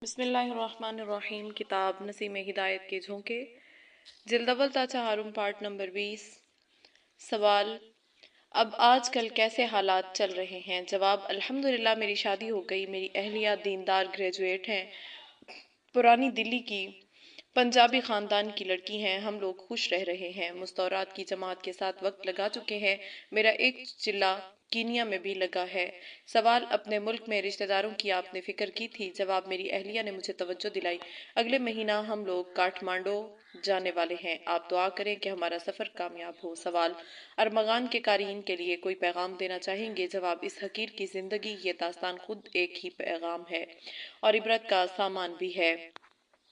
بسم اللہ الرحمن الرحیم۔ کتاب نسیم ہدایت کے جھونکے، جلد اول تا چہارم، پارٹ نمبر 20۔ سوال: اب آج کل کیسے حالات چل رہے ہیں؟ جواب: الحمدللہ میری شادی ہو گئی، میری اہلیہ دیندار گریجویٹ ہیں، پرانی دلی کی پنجابی خاندان کی لڑکی ہیں، ہم لوگ خوش رہ رہے ہیں، مستورات کی جماعت کے ساتھ وقت لگا چکے ہیں، میرا ایک چلہ کینیا میں بھی لگا ہے۔ سوال: اپنے ملک میں رشتہ داروں کی آپ نے فکر کی تھی؟ جواب: میری اہلیہ نے مجھے توجہ دلائی، اگلے مہینہ ہم لوگ کاٹھمانڈو جانے والے ہیں، آپ دعا کریں کہ ہمارا سفر کامیاب ہو۔ سوال: ارمغان کے قارئین کے لیے کوئی پیغام دینا چاہیں گے؟ جواب: اس حقیر کی زندگی، یہ داستان خود ایک ہی پیغام ہے اور عبرت کا سامان بھی ہے۔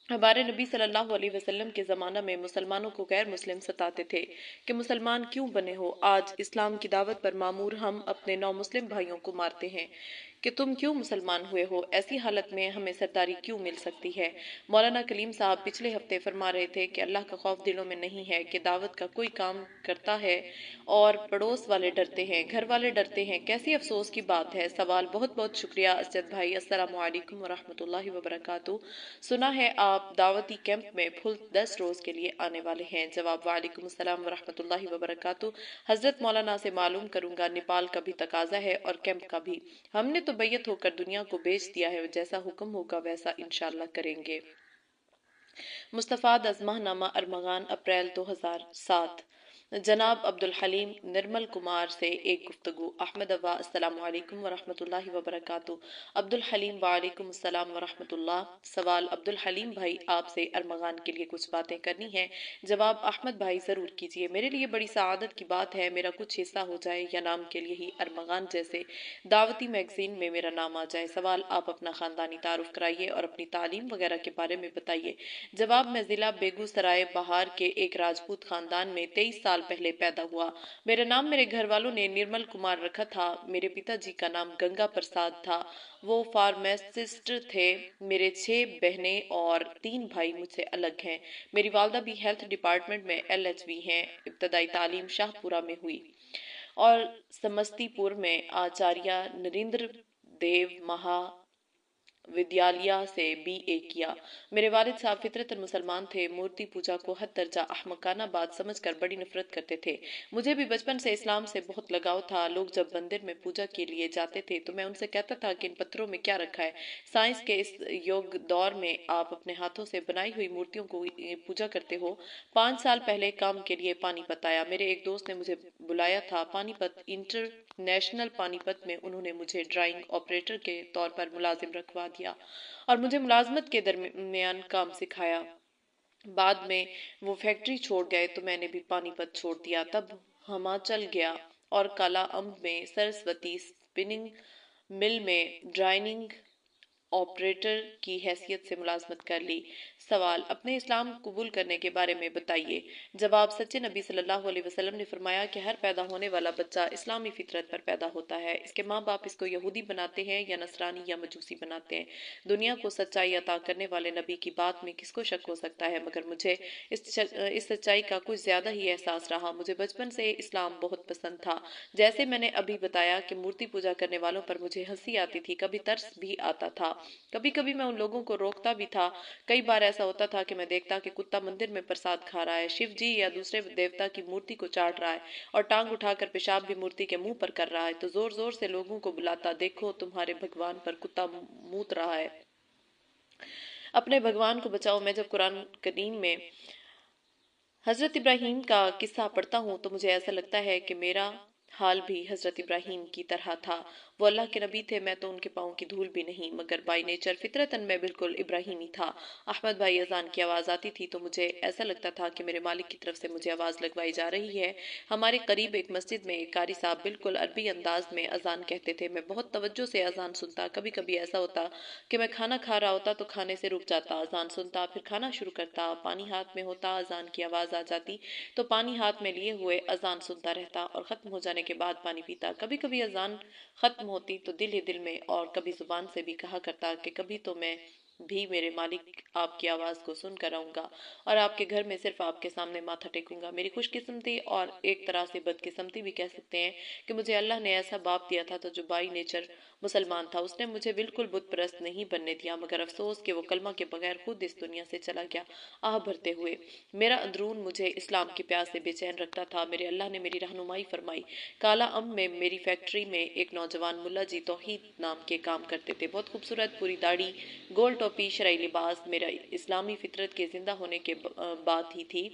ہمارے نبی صلی اللہ علیہ وسلم کے زمانہ میں مسلمانوں کو غیر مسلم ستاتے تھے کہ مسلمان کیوں بنے ہو۔ آج اسلام کی دعوت پر مامور ہم اپنے نو مسلم بھائیوں کو مارتے ہیں کہ تم کیوں مسلمان ہوئے ہو، ایسی حالت میں ہمیں سرداری کیوں مل سکتی ہے؟ مولانا کلیم صاحب پچھلے ہفتے فرما رہے تھے کہ اللہ کا خوف دلوں میں نہیں ہے کہ دعوت کا کوئی کام کرتا ہے اور پڑوس والے ڈرتے ہیں، گھر والے ڈرتے ہیں، کیسی افسوس کی بات ہے۔ سوال: بہت بہت شکریہ اسجد بھائی، السلام علیکم ورحمۃ اللہ وبرکاتہ۔ سنا ہے آپ دعوتی کیمپ میں فل 10 روز کے لیے آنے والے ہیں؟ جواب: وعلیکم السلام ورحمۃ اللہ وبرکاتہ۔ حضرت مولانا سے معلوم کروں گا، نیپال کا بھی تقاضا ہے اور کیمپ کا بھی۔ ہم نے تو بیعت ہو کر دنیا کو بیچ دیا ہے، جیسا حکم ہوگا ویسا انشاءاللہ کریں گے۔ مستفاد از ماہ نامہ ارمغان، اپریل 2007۔ جناب عبدالحلیم نرمل کمار سے ایک گفتگو۔ احمد ابا: السلام علیکم ورحمۃ اللہ وبرکاتہ۔ عبدالحلیم: وعلیکم السلام ورحمۃ اللہ۔ سوال: عبدالحلیم بھائی، آپ سے ارمغان کے لیے کچھ باتیں کرنی ہیں۔ جواب: احمد بھائی ضرور کیجیے، میرے لیے بڑی سعادت کی بات ہے، میرا کچھ حصہ ہو جائے یا نام کے لیے ہی ارمغان جیسے دعوتی میگزین میں میرا نام آ جائے۔ سوال: آپ اپنا خاندانی تعارف کرائیے اور اپنی تعلیم وغیرہ کے بارے میں بتائیے۔ جواب: میں ضلع بیگو سرائے بہار کے ایک راجپوت خاندان میں 23 سال پہلے پیدا ہوا۔ میرا نام میرے گھر والوں نے نرمل کمار رکھا تھا۔ میرے پتا جی کا نام گنگا پرساد تھا، وہ فارمیسسٹ تھے۔ میرے 6 بہنیں اور 3 بھائی مجھ سے الگ ہیں۔ میری والدہ بھی ہیلتھ ڈپارٹمنٹ میں LHV ہیں۔ ابتدائی تعلیم شاہ پورہ میں ہوئی اور سمستی پور میں آچاریہ نریندر دیو مہا ودیالیہ سے BA کیا۔ میرے والد صاحب فطرتاً مسلمان تھے، مورتی پوجا کو حد درجہ احمقانہ بات سمجھ کر بڑی نفرت کرتے تھے۔ مجھے بھی بچپن سے اسلام سے بہت لگاؤ تھا۔ لوگ جب مندر میں پوجا کے لیے جاتے تھے تو میں ان سے کہتا تھا کہ ان پتھروں میں کیا رکھا ہے؟ سائنس کے اس یوگ دور میں آپ اپنے ہاتھوں سے بنائی ہوئی مورتیوں کو پوجا کرتے ہو۔ 5 سال پہلے کام کے لیے پانی پت آیا، میرے ایک دوست نے مجھے بلایا تھا پانی پت انٹرنیشنل پانی پت میں انہوں نے مجھے ڈرائنگ آپریٹر کے طور پر ملازم رکھوا دیا اور مجھے ملازمت کے درمیان کام سکھایا۔ بعد میں وہ فیکٹری چھوڑ گئے تو میں نے بھی پانی پت چھوڑ دیا، تب ہماچل گیا اور کالا امب میں سرسوتی سپننگ مل میں ڈرائنگ آپریٹر کی حیثیت سے ملازمت کر لی۔ سوال: اپنے اسلام قبول کرنے کے بارے میں بتائیے۔ جواب: سچے نبی صلی اللہ علیہ وسلم نے فرمایا کہ ہر پیدا ہونے والا بچہ اسلامی فطرت پر پیدا ہوتا ہے، اس کے ماں باپ اس کو یہودی بناتے ہیں یا نصرانی یا مجوسی بناتے ہیں۔ دنیا کو سچائی عطا کرنے والے نبی کی بات میں کس کو شک ہو سکتا ہے؟ مگر مجھے اس سچائی کا کچھ زیادہ ہی احساس رہا۔ مجھے بچپن سے اسلام بہت پسند تھا، جیسے میں نے ابھی بتایا کہ مورتی پوجا کرنے والوں پر مجھے ہنسی آتی تھی، کبھی ترس بھی آتا تھا، کبھی کبھی میں ان لوگوں کو روکتا بھی تھا۔ کئی بار ایسا ہوتا تھا کہ میں دیکھتا کہ کتا مندر میں پرساد کھا رہا ہے، شیو جی یا دوسرے دیوتا کی مورتی کو چاٹ رہا ہے اور ٹانگ اٹھا کر پیشاب بھی مورتی کے منہ پر کر رہا ہے، تو زور زور سے لوگوں کو بلاتا، دیکھو تمہارے بھگوان پر کتا موت رہا ہے، اپنے بھگوان کو بچاؤ۔ میں جب قرآن کریم میں حضرت ابراہیم کا قصہ پڑھتا ہوں تو مجھے ایسا لگتا ہے کہ میرا حال بھی حضرت ابراہیم کی طرح تھا۔ وہ اللہ کے نبی تھے، میں تو ان کے پاؤں کی دھول بھی نہیں، مگر بائی نیچر فطرتاً میں بالکل ابراہیمی تھا۔ احمد بھائی اذان کی آواز آتی تھی تو مجھے ایسا لگتا تھا کہ میرے مالک کی طرف سے مجھے آواز لگوائی جا رہی ہے۔ ہمارے قریب ایک مسجد میں ایک قاری صاحب بالکل عربی انداز میں اذان کہتے تھے، میں بہت توجہ سے اذان سنتا۔ کبھی کبھی ایسا ہوتا کہ میں کھانا کھا رہا ہوتا تو کھانے سے رک جاتا، اذان سنتا، پھر کھانا شروع کرتا، پانی ہاتھ میں ہوتا، اذان کی آواز آ جاتی تو پانی ہاتھ میں لیے ہوئے اذان سنتا رہتا اور ختم ہو جانے کے بعد پانی پیتا۔ کبھی کبھی اذان ختم ہوتی تو دل ہی دل میں اور کبھی زبان سے بھی کہا کرتا کہ کبھی تو میں بھی میرے مالک آپ کی آواز کو سن کر آؤں گا اور آپ کے گھر میں صرف آپ کے سامنے ماتھا ٹیکوں گا۔ میری خوش قسمتی اور ایک طرح سے بد قسمتی بھی کہہ سکتے ہیں کہ مجھے اللہ نے ایسا باپ دیا تھا تو جو بائی نیچر मुसलमान था। उसने मुझे बिल्कुल बुत परस्त नहीं बनने दिया, मगर अफसोस कि वो कलमा के बगैर खुद इस दुनिया से चला गया, आह भरते हुए। मेरा अंदरून मुझे इस्लाम की प्यास से बेचैन रखता था। मेरे अल्लाह ने मेरी रहनुमाई फरमाई। काला अम में मेरी फैक्ट्री में एक नौजवान मुल्ला जी तौहीद नाम के काम करते थे। बहुत खूबसूरत, पूरी दाढ़ी, गोल टोपी, शरई लिबास। मेरा इस्लामी फितरत के जिंदा होने के बात ही थी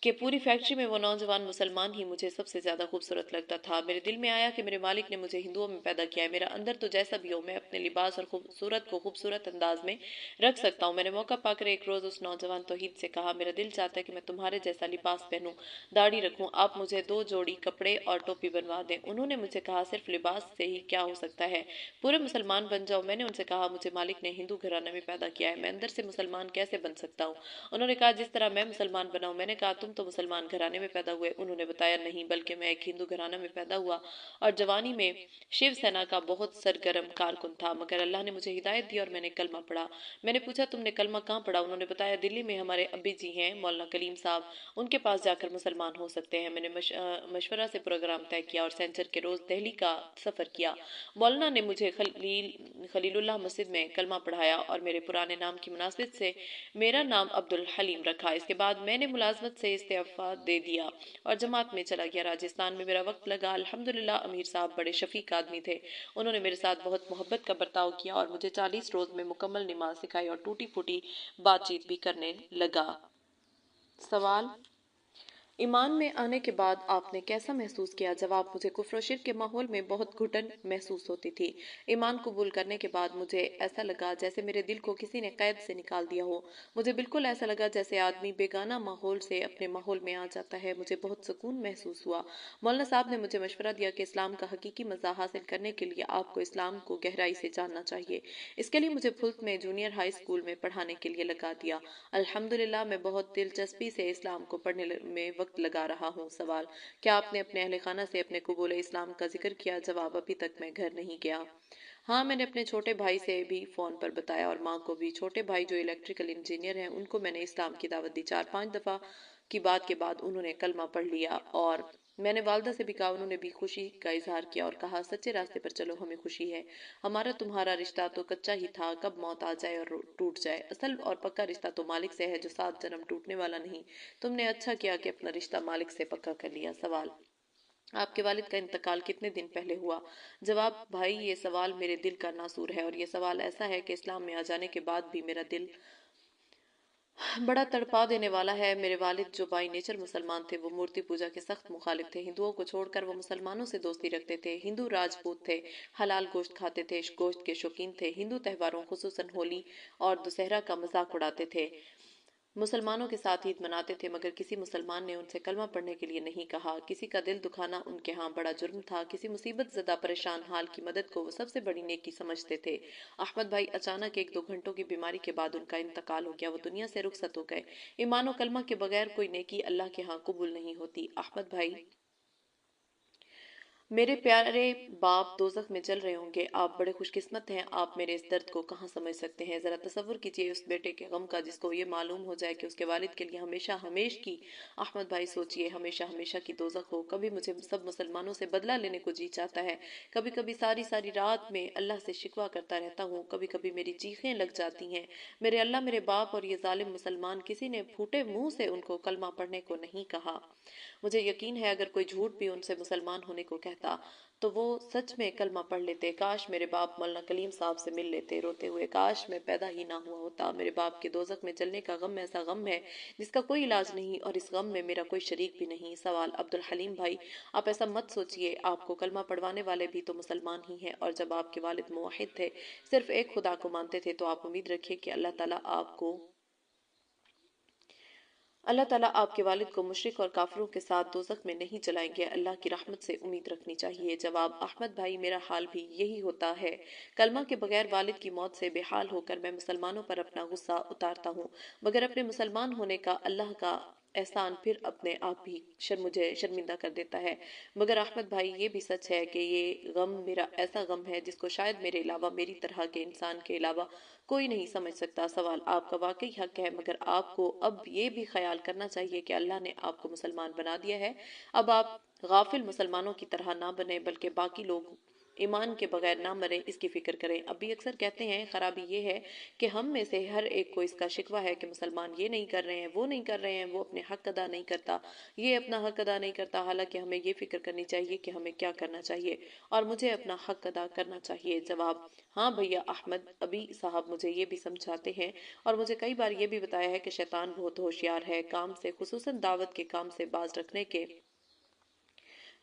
कि पूरी फैक्ट्री में वो नौजवान मुसलमान ही मुझे सबसे ज्यादा खूबसूरत लगता था। मेरे दिल में आया कि मेरे मालिक ने मुझे हिंदुओं में पैदा किया है। मेरा अंदर तो जैसा भी हो, मैं अपने लिबास और खूबसूरत को खूबसूरत अंदाज में रख सकता हूँ। मैंने मौका पाकर एक रोज उस नौजवान तौहीद से कहा, मेरा दिल चाहता है कि मैं तुम्हारे जैसा लिबास पहनूं, दाढ़ी रखूं, आप मुझे 2 जोड़ी कपड़े और टोपी बनवा दें। उन्होंने मुझे कहा, सिर्फ लिबास से ही क्या हो सकता है, पूरे मुसलमान बन जाओ। मैंने उनसे कहा, मुझे मालिक ने हिंदू घराने में पैदा किया है, मैं अंदर से मुसलमान कैसे बन सकता हूँ। उन्होंने कहा, जिस तरह मैं मुसलमान बना हूं। मैंने कहा, तुम तो मुसलमान घराने में पैदा हुए। उन्होंने बताया, नहीं, बल्कि मैं एक हिंदू घराना में पैदा हुआ और जवानी में शिव सेना का बहुत सरगर्म कारकुन था, मगर अल्लाह ने मुझे हिदायत दी और मैंने कलमा पढ़ा। मैंने पूछा, तुमने कलमा कहाँ पढ़ा। उन्होंने बताया, दिल्ली में हमारे अब्बी जी हैं मौलाना कलीम साहब, उनके पास जाकर मुसलमान हो सकते हैं। मैंने मशवरा से प्रोग्राम तय किया और सेंचर के रोज दिल्ली का सफर किया। मौलाना ने मुझे खलीलुल्लाह मस्जिद में कलमा पढ़ाया और मेरे पुराने नाम की मुनासिबत से मेरा नाम अब्दुल हलीम रखा। इसके बाद मैंने मुलाजमत से इस्तीफा दे दिया और जमात में चला गया। राजस्थान में मेरा वक्त लगा। अल्हम्दुलिल्लाह, अमीर साहब बड़े शफीक आदमी थे। उन्होंने मेरे साथ बहुत मोहब्बत का बर्ताव किया और मुझे 40 रोज में मुकम्मल नमाज सिखाई और टूटी फूटी बातचीत भी करने लगा। सवाल, ईमान में आने के बाद आपने कैसा महसूस किया। जवाब, मुझे कुफ्र शिर्क के माहौल में बहुत घुटन महसूस होती थी। ईमान कबूल करने के बाद मुझे ऐसा लगा जैसे मेरे दिल को किसी ने कैद से निकाल दिया हो। मुझे बिल्कुल ऐसा लगा जैसे आदमी बेगाना माहौल से अपने माहौल में आ जाता है। मुझे बहुत सुकून महसूस हुआ। मौलाना साहब ने मुझे मशवरा दिया कि इस्लाम का हकीकी मज़ा हासिल करने के लिए आपको इस्लाम को गहराई से जानना चाहिए। इसके लिए मुझे फुल्क में जूनियर हाई स्कूल में पढ़ाने के लिए लगा दिया। अल्हम्दुलिल्लाह, मैं बहुत दिलचस्पी से इस्लाम को पढ़ने में वक्त लगा रहा हूँ। सवाल, क्या आपने अपने अहले खाना से अपने कबूल इस्लाम का जिक्र किया। जवाब, अभी तक मैं घर नहीं गया। हाँ, मैंने अपने छोटे भाई से भी फोन पर बताया और माँ को भी। छोटे भाई जो इलेक्ट्रिकल इंजीनियर हैं, उनको मैंने इस्लाम की दावत दी। 4-5 दफा की बात के बाद उन्होंने कलमा पढ़ लिया और मैंने वालदा से भी कहा। उन्होंने भी खुशी का इजहार किया और कहा, सच्चे रास्ते पर चलो, हमें खुशी है। हमारा तुम्हारा रिश्ता तो कच्चा ही था, कब मौत आ जाए और टूट जाए। असल और पक्का रिश्ता तो मालिक से है, जो 7 जन्म टूटने वाला नहीं। तुमने अच्छा किया कि अपना रिश्ता मालिक से पक्का कर लिया। सवाल, आपके वालिद का इंतकाल कितने दिन पहले हुआ। जवाब, भाई, ये सवाल मेरे दिल का नासूर है और ये सवाल ऐसा है कि इस्लाम में आ जाने के बाद भी मेरा दिल बड़ा तड़पा देने वाला है। मेरे वालिद जो बाई नेचर मुसलमान थे, वो मूर्ति पूजा के सख्त मुखालिफ थे। हिंदुओं को छोड़कर वो मुसलमानों से दोस्ती रखते थे। हिंदू राजपूत थे, हलाल गोश्त खाते थे, गोश्त के शौकीन थे। हिंदू त्योहारों खुसूसन होली और दशहरा का मजाक उड़ाते थे। मुसलमानों के साथ ईद मनाते थे, मगर किसी मुसलमान ने उनसे कलमा पढ़ने के लिए नहीं कहा। किसी का दिल दुखाना उनके यहाँ बड़ा जुर्म था। किसी मुसीबत ज़दा परेशान हाल की मदद को वो सबसे बड़ी नेकी समझते थे। अहमद भाई अचानक 1-2 घंटों की बीमारी के बाद उनका इंतकाल हो गया। वो दुनिया से रुखसत हो गए। ईमान और कलमा के बगैर कोई नेकी अल्लाह के यहाँ कबूल नहीं होती। अहमद भाई, मेरे प्यारे बाप दोजख में जल रहे होंगे। आप बड़े खुशकिस्मत हैं। आप मेरे इस दर्द को कहाँ समझ सकते हैं। ज़रा तसव्वुर कीजिए उस बेटे के गम का जिसको ये मालूम हो जाए कि उसके वालिद के लिए हमेशा हमेश की। अहमद भाई, सोचिए, हमेशा हमेशा की दोजख हो। कभी मुझे सब मुसलमानों से बदला लेने को जी चाहता है। कभी कभी सारी सारी रात में अल्लाह से शिकवा करता रहता हूँ। कभी कभी मेरी चीखें लग जाती हैं। मेरे अल्लाह, मेरे बाप और ये जालिम मुसलमान, किसी ने फूटे मुंह से उनको कलमा पढ़ने को नहीं कहा। मुझे यकीन है अगर कोई झूठ भी उनसे मुसलमान होने को कहता तो वो सच में कलमा पढ़ लेते। काश मेरे बाप मौलाना कलीम साहब से मिल लेते। रोते हुए, काश मैं पैदा ही ना हुआ होता। मेरे बाप के दोजख में जलने का गम ऐसा गम है जिसका कोई इलाज नहीं और इस गम में मेरा कोई शरीक भी नहीं। सवाल, अब्दुल हलीम भाई, आप ऐसा मत सोचिए। आपको कलमा पढ़वाने वाले भी तो मुसलमान ही हैं और जब आपके वालिद मुवहिद थे, सिर्फ एक खुदा को मानते थे, तो आप उम्मीद रखिए कि अल्लाह ताला आपके वालिद को मुशरिक और काफिरों के साथ दोजख में नहीं जलाएंगे। अल्लाह की रहमत से उम्मीद रखनी चाहिए। जवाब, अहमद भाई, मेरा हाल भी यही होता है। कलमा के बगैर वालिद की मौत से बेहाल होकर मैं मुसलमानों पर अपना गुस्सा उतारता हूँ, मगर अपने मुसलमान होने का अल्लाह का एहसान फिर अपने आप भी मुझे शर्मिंदा कर देता है। मगर अहमद भाई, ये भी सच है कि ये गम मेरा ऐसा गम है जिसको शायद मेरे अलावा, मेरी तरह के इंसान के अलावा कोई नहीं समझ सकता। सवाल, आपका वाकई हक है, मगर आपको अब ये भी ख्याल करना चाहिए कि अल्लाह ने आपको मुसलमान बना दिया है। अब आप गाफिल मुसलमानों की तरह ना बने, बल्कि बाकी लोग ایمان کے بغیر نہ مریں اس کی فکر کریں۔ ابھی اکثر کہتے ہیں خرابی یہ ہے کہ ہم میں سے ہر ایک کو اس کا شکوہ ہے کہ مسلمان یہ نہیں کر رہے ہیں، وہ نہیں کر رہے ہیں، وہ اپنے حق ادا نہیں کرتا، یہ اپنا حق ادا نہیں کرتا، حالانکہ ہمیں یہ فکر کرنی چاہیے کہ ہمیں کیا کرنا چاہیے اور مجھے اپنا حق ادا کرنا چاہیے۔ جواب: ہاں بھیا احمد ابی صاحب مجھے یہ بھی سمجھاتے ہیں اور مجھے کئی بار یہ بھی بتایا ہے کہ شیطان بہت ہوشیار ہے، کام سے خصوصاً دعوت کے کام سے باز رکھنے کے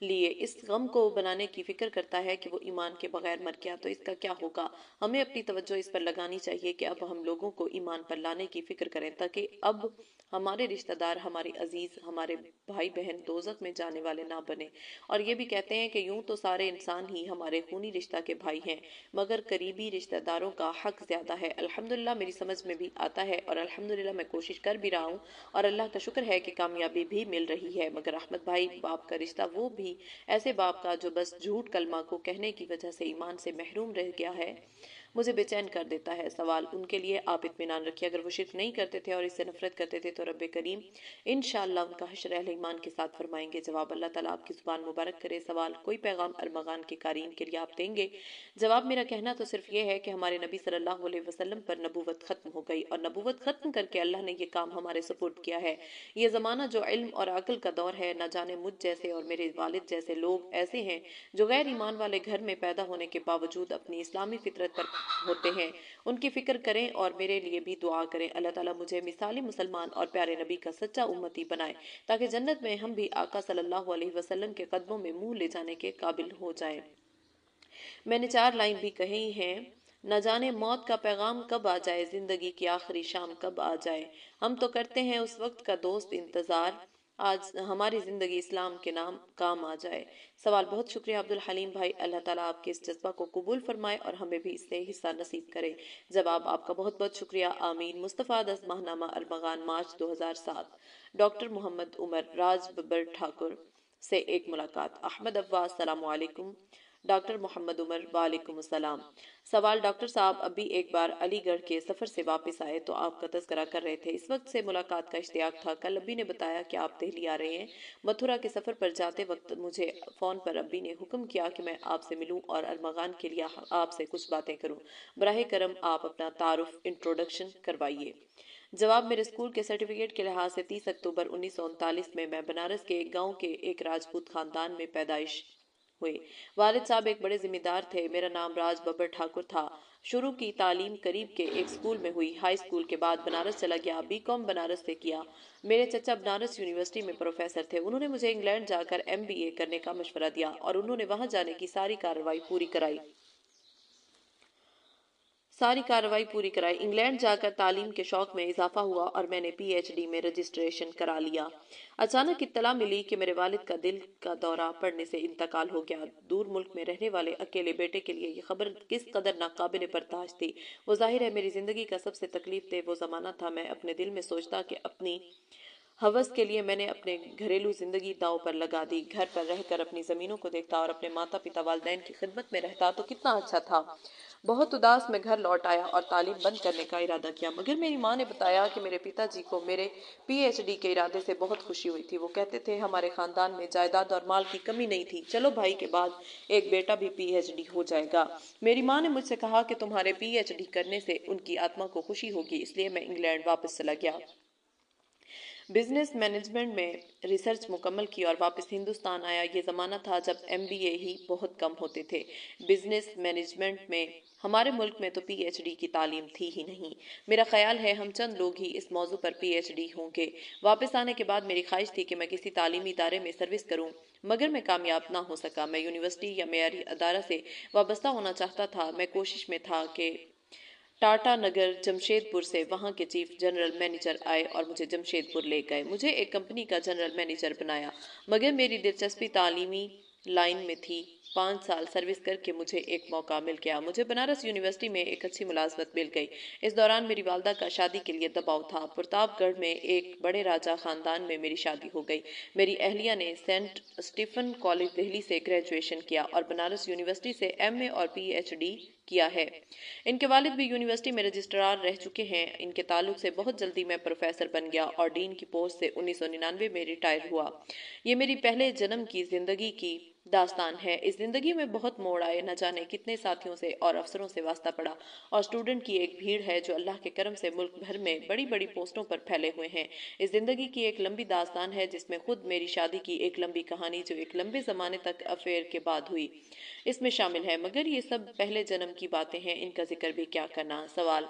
لیے اس غم کو بنانے کی فکر کرتا ہے کہ وہ ایمان کے بغیر مر گیا تو اس کا کیا ہوگا۔ ہمیں اپنی توجہ اس پر لگانی چاہیے کہ اب ہم لوگوں کو ایمان پر لانے کی فکر کریں تاکہ اب ہمارے رشتہ دار، ہمارے عزیز، ہمارے بھائی بہن دوزخ میں جانے والے نہ بنے۔ اور یہ بھی کہتے ہیں کہ یوں تو سارے انسان ہی ہمارے خونی رشتہ کے بھائی ہیں، مگر قریبی رشتہ داروں کا حق زیادہ ہے۔ الحمدللہ میری سمجھ میں بھی آتا ہے اور الحمدللہ میں کوشش کر بھی رہا ہوں اور اللہ کا شکر ہے کہ کامیابی بھی مل رہی ہے، مگر احمد بھائی باپ کا رشتہ، وہ بھی ایسے باپ کا جو بس جھوٹ کلمہ کو کہنے کی وجہ سے ایمان سے محروم رہ گیا ہے، مجھے بے چین کر دیتا ہے۔ سوال: ان کے لیے آپ اطمینان رکھیے، اگر وہ شرک نہیں کرتے تھے اور اس سے نفرت کرتے تھے تو رب کریم انشاءاللہ ان کا حشر اہل ایمان کے ساتھ فرمائیں گے۔ جواب: اللہ تعالیٰ آپ کی زبان مبارک کرے۔ سوال: کوئی پیغام ارمغان کے قارئین کے لیے آپ دیں گے؟ جواب: میرا کہنا تو صرف یہ ہے کہ ہمارے نبی صلی اللہ علیہ وسلم پر نبوت ختم ہو گئی اور نبوت ختم کر کے اللہ نے یہ کام ہمارے سپرد کیا ہے۔ یہ زمانہ جو علم اور عقل کا دور ہے، نہ جانے مجھ جیسے اور میرے والد جیسے لوگ ایسے ہیں جو غیر ایمان والے گھر میں پیدا ہونے کے باوجود اپنی اسلامی فطرت پر ہوتے ہیں، ان کی فکر کریں اور میرے لیے بھی دعا کریں۔ اللہ تعالیٰ مجھے مثالی مسلمان اور پیارے نبی کا سچا امتی بنائے تاکہ جنت میں ہم بھی آقا صلی اللہ علیہ وسلم کے قدموں میں منہ لے جانے کے قابل ہو جائیں۔ میں نے 4 لائن بھی کہی ہیں: نہ جانے موت کا پیغام کب آ جائے، زندگی کی آخری شام کب آ جائے، ہم تو کرتے ہیں اس وقت کا دوست انتظار، آج ہماری زندگی اسلام کے نام کام آ جائے۔ سوال: بہت شکریہ عبدالحلیم بھائی، اللہ تعالیٰ آپ کے اس جذبہ کو قبول فرمائے اور ہمیں بھی اس سے حصہ نصیب کرے۔ جواب: آپ کا بہت بہت شکریہ، آمین۔ مستفاد ماہنامہ ارمغان، مارچ 2007۔ ڈاکٹر محمد عمر، راج ببر ٹھاکر سے ایک ملاقات۔ احمد افواہ: السلام علیکم۔ ڈاکٹر محمد عمر: وعلیکم السلام۔ سوال: ڈاکٹر صاحب ابھی ایک بار علی گڑھ کے سفر سے واپس آئے تو آپ کا تذکرہ کر رہے تھے، اس وقت سے ملاقات کا اشتیاق تھا۔ کل ابی نے بتایا کہ آپ دہلی آ رہے ہیں۔ متھرا کے سفر پر جاتے وقت مجھے فون پر ابی نے حکم کیا کہ میں آپ سے ملوں اور ارمغان کے لیے آپ سے کچھ باتیں کروں۔ براہ کرم آپ اپنا تعارف، انٹروڈکشن کروائیے۔ جواب: میرے اسکول کے سرٹیفکیٹ کے لحاظ سے 30 اکتوبر 1939 میں بنارس کے ایک گاؤں کے ایک راجپوت خاندان میں پیدائش ہوئے۔ والد صاحب ایک بڑے ذمہ دار تھے۔ میرا نام راج ببر ٹھاکر تھا۔ شروع کی تعلیم قریب کے ایک اسکول میں ہوئی۔ ہائی اسکول کے بعد بنارس چلا گیا، بی کام بنارس سے کیا۔ میرے چچا بنارس یونیورسٹی میں پروفیسر تھے، انہوں نے مجھے انگلینڈ جا کر MBA کرنے کا مشورہ دیا اور انہوں نے وہاں جانے کی ساری کارروائی پوری کرائی۔ انگلینڈ جا کر تعلیم کے شوق میں اضافہ ہوا اور میں نے PhD میں رجسٹریشن کرا لیا۔ اچانک اطلاع ملی کہ میرے والد کا دل کا دورہ پڑنے سے انتقال ہو گیا۔ دور ملک میں رہنے والے اکیلے بیٹے کے لیے یہ خبر کس قدر ناقابل برداشت تھی، وہ ظاہر ہے میری زندگی کا سب سے تکلیف دہ وہ زمانہ تھا۔ میں اپنے دل میں سوچتا کہ اپنی ہوس کے لیے میں نے اپنے گھریلو زندگی داؤ پر لگا دی، گھر پر رہ کر اپنی زمینوں کو دیکھتا اور اپنے ماتا پتا والدین کی خدمت میں رہتا تو کتنا اچھا تھا۔ بہت اداس میں گھر لوٹ آیا اور تعلیم بند کرنے کا ارادہ کیا، مگر میری ماں نے بتایا کہ میرے پتا جی کو میرے PhD کے ارادے سے بہت خوشی ہوئی تھی۔ وہ کہتے تھے ہمارے خاندان میں جائیداد اور مال کی کمی نہیں تھی، چلو بھائی کے بعد ایک بیٹا بھی PhD ہو جائے گا۔ میری ماں نے مجھ سے کہا کہ تمہارے PhD کرنے سے ان کی آتما کو خوشی ہوگی، اس لیے میں انگلینڈ واپس چلا گیا۔ بزنس مینجمنٹ میں ریسرچ مکمل کی اور واپس ہندوستان آیا۔ یہ زمانہ تھا جب MBA ہی بہت کم ہوتے تھے بزنس مینجمنٹ میں۔ ہمارے ملک میں تو PhD کی تعلیم تھی ہی نہیں۔ میرا خیال ہے ہم چند لوگ ہی اس موضوع پر PhD ہوں گے۔ واپس آنے کے بعد میری خواہش تھی کہ میں کسی تعلیمی ادارے میں سروس کروں، مگر میں کامیاب نہ ہو سکا۔ میں یونیورسٹی یا معیاری ادارہ سے وابستہ ہونا چاہتا تھا۔ میں کوشش میں تھا کہ ٹاٹا نگر جمشید پور سے وہاں کے چیف جنرل مینیجر آئے اور مجھے جمشید پور لے گئے، مجھے ایک کمپنی کا جنرل مینیجر بنایا، مگر میری دلچسپی تعلیمی لائن میں تھی۔ 5 سال سروس کر کے مجھے ایک موقع مل گیا، مجھے بنارس یونیورسٹی میں ایک اچھی ملازمت مل گئی۔ اس دوران میری والدہ کا شادی کے لیے دباؤ تھا۔ پرتاپ گڑھ میں ایک بڑے راجہ خاندان میں میری شادی ہو گئی۔ میری اہلیہ نے سینٹ اسٹیفن کالج دہلی سے گریجویشن کیا اور بنارس یونیورسٹی سے MA اور PhD کیا ہے۔ ان کے والد بھی یونیورسٹی میں رجسٹرار رہ چکے ہیں۔ ان کے تعلق سے بہت جلدی میں پروفیسر بن گیا اور ڈین کی پوسٹ سے 1999 میں ریٹائر ہوا۔ یہ میری پہلے جنم کی زندگی کی दास्तान है। इस जिंदगी में बहुत मोड़ आए, न जाने कितने साथियों से और अफसरों से वास्ता पड़ा, और स्टूडेंट की एक भीड़ है जो अल्लाह के करम से मुल्क भर में बड़ी बड़ी पोस्टों पर फैले हुए हैं। इस जिंदगी की एक लंबी दास्तान है जिसमें खुद मेरी शादी की एक लंबी कहानी जो एक लंबे जमाने तक अफेयर के बाद हुई इसमें शामिल है। मगर ये सब पहले जन्म की बातें हैं, इनका जिक्र भी क्या करना। सवाल: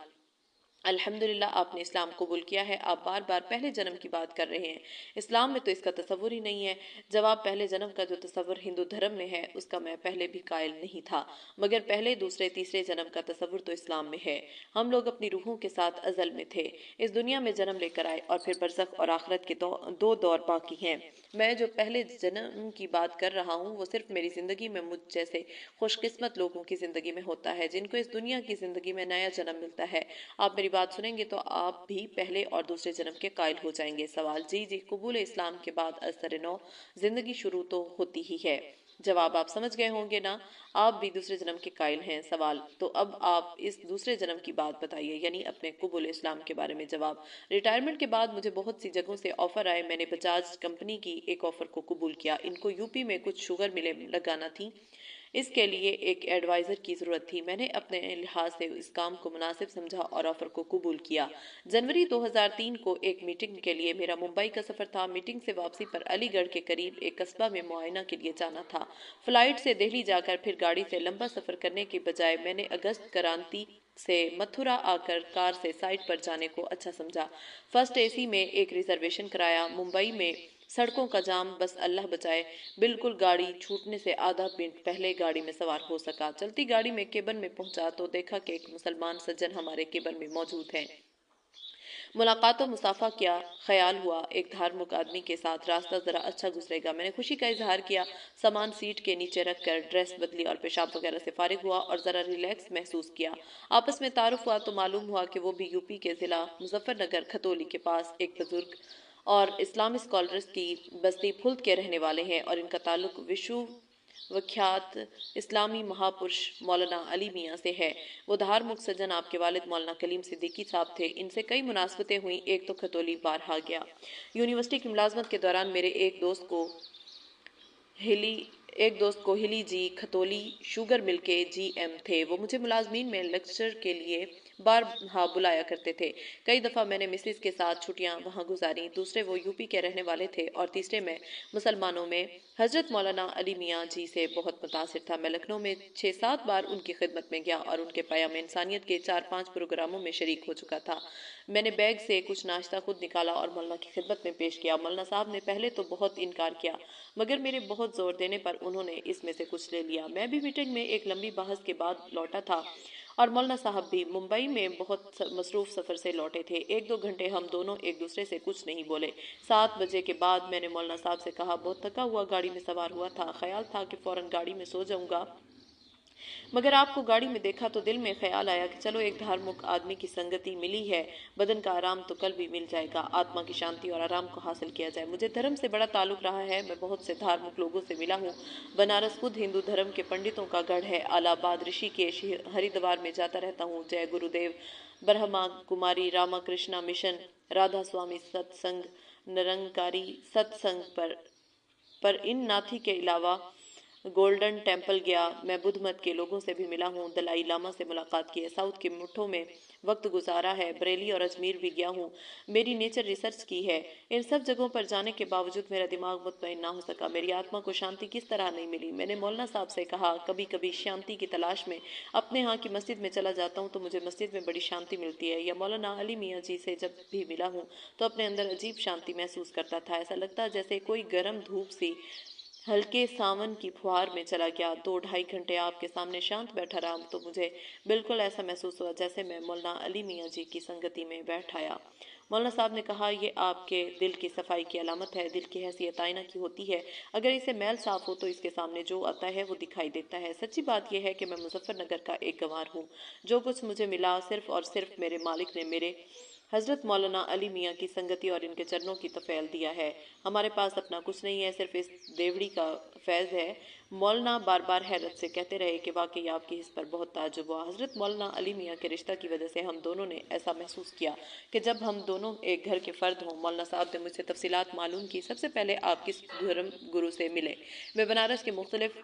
अल्हम्दुलिल्लाह आपने इस्लाम कबूल किया है, आप बार बार पहले जन्म की बात कर रहे हैं। इस्लाम में तो इसका तसव्वुर ही नहीं है। जवाब: पहले जन्म का जो तसव्वुर हिंदू धर्म में है उसका मैं पहले भी कायल नहीं था, मगर पहले दूसरे तीसरे जन्म का तसव्वुर तो इस्लाम में है। हम लोग अपनी रूहों के साथ अजल में थे, इस दुनिया में जन्म लेकर आए, और फिर बरज़ख और आखिरत के दो दौर बाकी हैं। मैं जो पहले जन्म की बात कर रहा हूँ वो सिर्फ मेरी जिंदगी में मुझ जैसे खुशकिस्मत लोगों की जिंदगी में होता है जिनको इस दुनिया की जिंदगी में नया जन्म मिलता है। आप मेरी बात सुनेंगे तो आप भी पहले और दूसरे जन्म के कायल हो जाएंगे। सवाल: जी जी, कबूल इस्लाम के बाद असर नौ जिंदगी शुरू तो होती ही है। जवाब: आप समझ गए होंगे ना, आप भी दूसरे जन्म के कायल हैं। सवाल: तो अब आप इस दूसरे जन्म की बात बताइए, यानी अपने कबूल इस्लाम के बारे में। जवाब: रिटायरमेंट के बाद मुझे बहुत सी जगहों से ऑफर आए, मैंने बजाज कंपनी की एक ऑफर को कबूल किया। इनको यूपी में कुछ शुगर मिलें लगाना थी, इसके लिए एक एडवाइज़र की ज़रूरत थी। मैंने अपने लिहाज से इस काम को मुनासिब समझा और ऑफ़र को कबूल किया। जनवरी 2003 को एक मीटिंग के लिए मेरा मुंबई का सफ़र था। मीटिंग से वापसी पर अलीगढ़ के करीब एक कस्बा में मुआयना के लिए जाना था। फ्लाइट से दिल्ली जाकर फिर गाड़ी से लंबा सफ़र करने के बजाय मैंने अगस्त क्रांति से मथुरा आकर कार से साइट पर जाने को अच्छा समझा। फर्स्ट एसी में एक रिजर्वेशन कराया। मुंबई में सड़कों का जाम, बस अल्लाह बचाए, बिल्कुल गाड़ी छूटने से आधा मिनट पहले गाड़ी में सवार हो सका। चलती गाड़ी में केबिन में पहुंचा तो देखा कि एक मुसलमान सज्जन हमारे केबिन में मौजूद है। मुलाकात और मुसाफा किया। ख्याल हुआ एक धार्मिक आदमी के साथ रास्ता जरा अच्छा गुजरेगा। मैंने खुशी का इजहार किया। सामान सीट के नीचे रखकर ड्रेस बदली और पेशाब वगैरह से फारिग हुआ और जरा रिलैक्स महसूस किया। आपस में तारुफ हुआ तो मालूम हुआ कि वो भी यूपी के जिला मुजफ्फरनगर खतौली के पास एक बुजुर्ग और इस्लामी स्कॉलर्स की बस्ती फुल्द के रहने वाले हैं, और इनका ताल्लुक विश्व विख्यात इस्लामी महापुरुष मौलाना अली मियाँ से है। वो धार्मिक सज्जन आपके वालिद मौलाना कलीम सिद्दीकी साहब थे। इनसे कई मुनासबतें हुई, एक तो खतौली बारहा गया। यूनिवर्सिटी की मुलाजमत के दौरान मेरे हिली एक दोस्त को हिली जी खतौली शुगर मिल के जीएम थे। वो मुझे मुलाजमीन में लेक्चर के लिए बार बुलाया करते थे। कई दफ़ा मैंने मिसिस के साथ छुट्टियां वहां गुजारी। दूसरे वो यूपी के रहने वाले थे और तीसरे मैं मुसलमानों में हजरत मौलाना अली मियाँ जी से बहुत मुतासिर था। मैं लखनऊ में 6-7 बार उनकी खिदमत में गया और उनके क़याम इंसानियत के 4-5 प्रोग्रामों में शरीक हो चुका था। मैंने बैग से कुछ नाश्ता खुद निकाला और मौलाना की खिदमत में पेश किया। मौलाना साहब ने पहले तो बहुत इनकार किया, मगर मेरे बहुत जोर देने पर उन्होंने इसमें से कुछ ले लिया। मैं भी मीटिंग में एक लंबी बहस के बाद लौटा था और मौलाना साहब भी मुंबई में बहुत मसरूफ सफ़र से लौटे थे। 1-2 घंटे हम दोनों एक दूसरे से कुछ नहीं बोले। 7 बजे के बाद मैंने मौलाना साहब से कहा, बहुत थका हुआ गाड़ी में सवार हुआ था, ख्याल था कि फ़ौरन गाड़ी में सो जाऊंगा, मगर आपको गाड़ी में देखा तो दिल में ख्याल आया कि चलो एक धार्मिक आदमी की संगति मिली है, बदन का आराम तो कल भी मिल जाएगा, आत्मा की शांति और आराम को हासिल किया जाए। मुझे धर्म से बड़ा ताल्लुक रहा है, मैं बहुत से धार्मिक लोगों से मिला हूँ। बनारस खुद हिंदू धर्म के पंडितों का गढ़ है। इलाहाबाद, ऋषिकेश, हरिद्वार में जाता रहता हूँ। जय गुरुदेव, ब्रह्मा कुमारी रामाकृष्णा मिशन, राधा स्वामी सत्संग, निरंकारी सत्संग पर इन नाथी के अलावा गोल्डन टेम्पल गया। मैं बुद्ध मत के लोगों से भी मिला हूँ। दलाई लामा से मुलाकात की है। साउथ के मुठों में वक्त गुजारा है। बरेली और अजमेर भी गया हूँ। मेरी नेचर रिसर्च की है। इन सब जगहों पर जाने के बावजूद मेरा दिमाग मुतमईन ना हो सका। मेरी आत्मा को शांति किस तरह नहीं मिली। मैंने मौलाना साहब से कहा, कभी कभी शांति की तलाश में अपने यहाँ की मस्जिद में चला जाता हूँ तो मुझे मस्जिद में बड़ी शांति मिलती है। या मौलाना अली मियाँ जी से जब भी मिला हूँ तो अपने अंदर अजीब शांति महसूस करता था। ऐसा लगता जैसे कोई गर्म धूप सी हल्के सावन की फुहार में चला गया। 2-2.5 घंटे आपके सामने शांत बैठा रहा तो मुझे बिल्कुल ऐसा महसूस हुआ जैसे मैं मौलाना अली मियाँ जी की संगति में बैठ आया। मौलाना साहब ने कहा, ये आपके दिल की सफाई की अलामत है। दिल की हैसियत आईना की होती है, अगर इसे मैल साफ हो तो इसके सामने जो आता है वो दिखाई देता है। सच्ची बात यह है कि मैं मुजफ्फरनगर का एक गंवार हूँ। जो कुछ मुझे मिला सिर्फ और सिर्फ मेरे मालिक ने मेरे हजरत मौलाना अली मियाँ की संगति और इनके चरणों की तफैल दिया है। हमारे पास अपना कुछ नहीं है, सिर्फ इस देवड़ी का फैज़ है। मौलाना बार बार हैरत से कहते रहे कि वाकई आपकी हिस्स पर बहुत ताज्जुब हुआ। हज़रत मौलाना अली मियाँ के रिश्ता की वजह से हम दोनों ने ऐसा महसूस किया कि जब हम दोनों एक घर के फ़र्द हों। मौलाना साहब ने मुझसे तफसीलात मालूम की। सबसे पहले आप किस धर्म गुरु से मिले। मैं बनारस के मुख्तलिफ